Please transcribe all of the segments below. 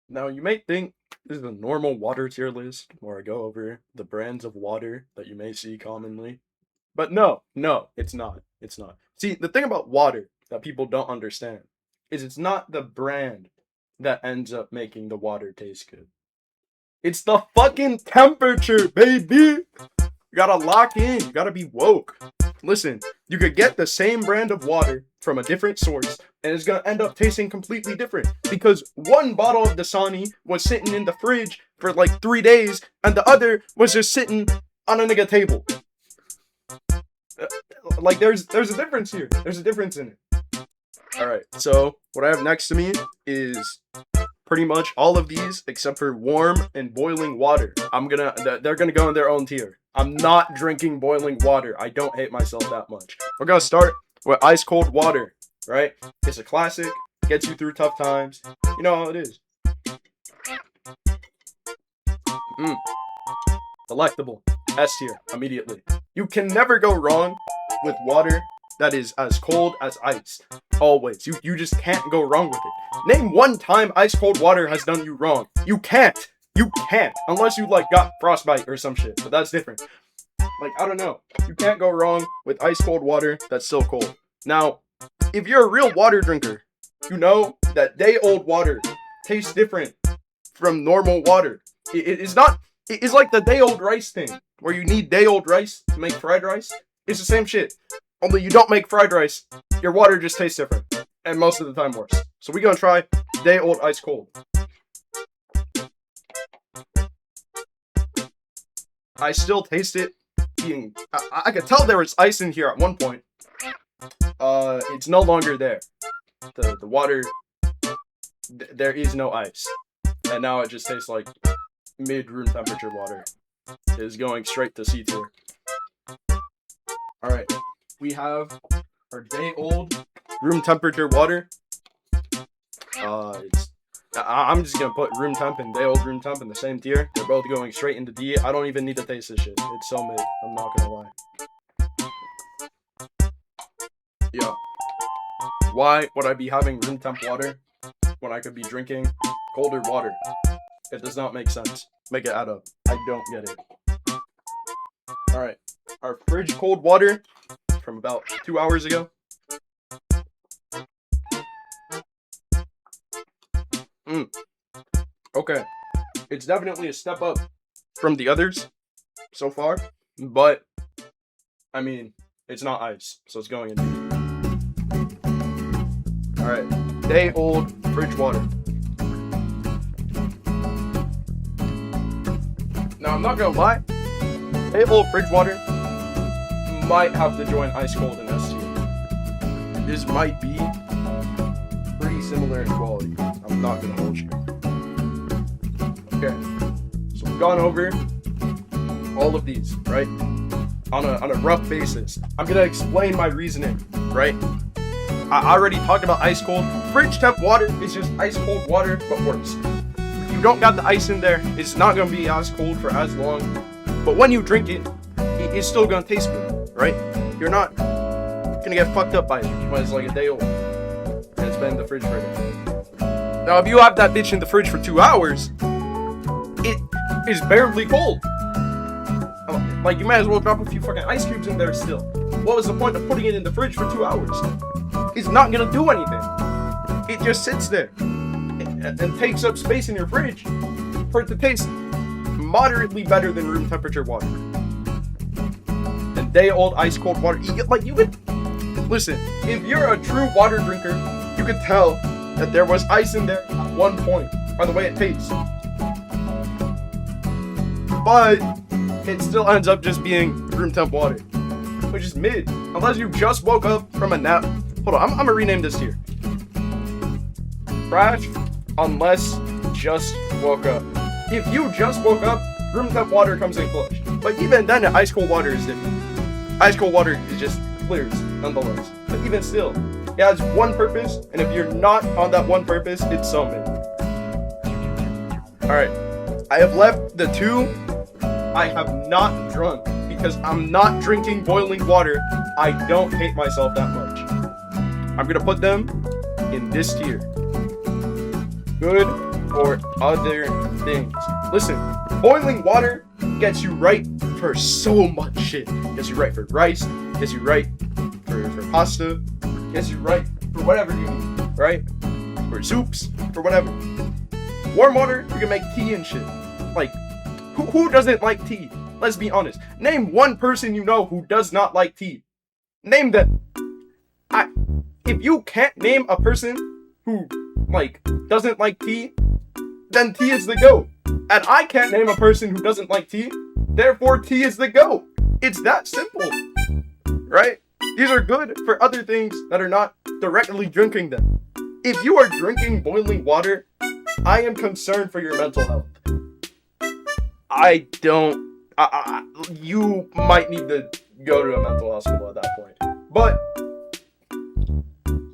Now, you may think this is a normal water tier list where I go over the brands of water that you may see commonly. But no, it's not. It's not. See, the thing about water that people don't understand is it's not the brand that ends up making the water taste good. It's the fucking temperature, baby! You gotta lock in, you gotta be woke. Listen, you could get the same brand of water from a different source, and it's gonna end up tasting completely different because one bottle of Dasani was sitting in the fridge for like 3 days, and the other was just sitting on a nigga table. Like there's a difference here. There's a difference in it. All right. So what I have next to me is pretty much all of these except for warm and boiling water. They're gonna go in their own tier. I'm not drinking boiling water. I don't hate myself that much. We're gonna start with ice cold water. Right? It's a classic. Gets you through tough times. You know how it is. Delectable. S tier immediately. You can never go wrong with water that is as cold as ice. Always. You just can't go wrong with it. Name one time ice cold water has done you wrong. You can't. You can't. Unless you like got frostbite or some shit. But that's different. Like, I don't know. You can't go wrong with ice cold water that's still cold. Now, if you're a real water drinker, you know that day old water tastes different from normal water. It's not. It's like the day old rice thing, where you need day old rice to make fried rice. It's the same shit. Only you don't make fried rice. Your water just tastes different. And most of the time worse. So we're gonna try day old ice cold. I still taste it being... I could tell there was ice in here at one point. It's no longer there. The water... there is no ice. And now it just tastes like mid-room temperature water. It is going straight to C tier. Alright. We have our day-old room temperature water. I'm just gonna put room temp and day-old room temp in the same tier. They're both going straight into D. I don't even need to taste this shit. It's so mid. I'm not gonna lie. Yeah. Why would I be having room temp water when I could be drinking colder water? It does not make sense. Make it add up. I don't get it. Alright. Our fridge cold water from about 2 hours ago. Okay. It's definitely a step up from the others so far, but I mean, it's not ice, so it's going in. Alright. Day old fridge water. Now, I'm not gonna lie, day old fridge water might have to join ice cold in S tier. This might be pretty similar in quality. I'm not gonna hold you. Okay, so we've gone over all of these, right? On a rough basis. I'm gonna explain my reasoning, right? I already talked about ice cold. Fridge temp water is just ice cold water, but worse. If you don't got the ice in there, it's not gonna be as cold for as long. But when you drink it, it's still gonna taste good, right? You're not gonna get fucked up by it when it's like a day old and it's been in the fridge for a day. Now, if you have that bitch in the fridge for 2 hours, it is barely cold. Like, you might as well drop a few fucking ice cubes in there still. What was the point of putting it in the fridge for 2 hours? It's not gonna do anything. It just sits there and takes up space in your fridge for it to taste moderately better than room temperature water. And day old ice cold water. You could listen, if you're a true water drinker, you could tell that there was ice in there at one point by the way it tastes. But it still ends up just being room temp water, which is mid. Unless you just woke up from a nap. Hold on, I'm gonna rename this here. Trash, unless just woke up. If you just woke up, room temp water comes in clutch. But even then, ice cold water is different. Ice cold water is just clears, nonetheless. But even still, it has one purpose, and if you're not on that one purpose, it's so mid. Alright, I have left the two I have not drunk because I'm not drinking boiling water. I don't hate myself that much. I'm gonna put them in this tier. Good for other things. Listen, boiling water gets you right for so much shit. Gets you right for rice, gets you right for pasta, gets you right for whatever you need, right? For soups, for whatever. Warm water, you can make tea and shit. Like, who doesn't like tea? Let's be honest. Name one person you know who does not like tea. Name them. If you can't name a person who, like, doesn't like tea, then tea is the GOAT. And I can't name a person who doesn't like tea, therefore tea is the GOAT. It's that simple, right? These are good for other things that are not directly drinking them. If you are drinking boiling water, I am concerned for your mental health. You might need to go to a mental hospital at that point. But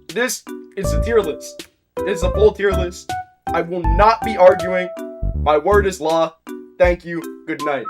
this is a tier list. This is a full tier list. I will not be arguing. My word is law. Thank you. Good night.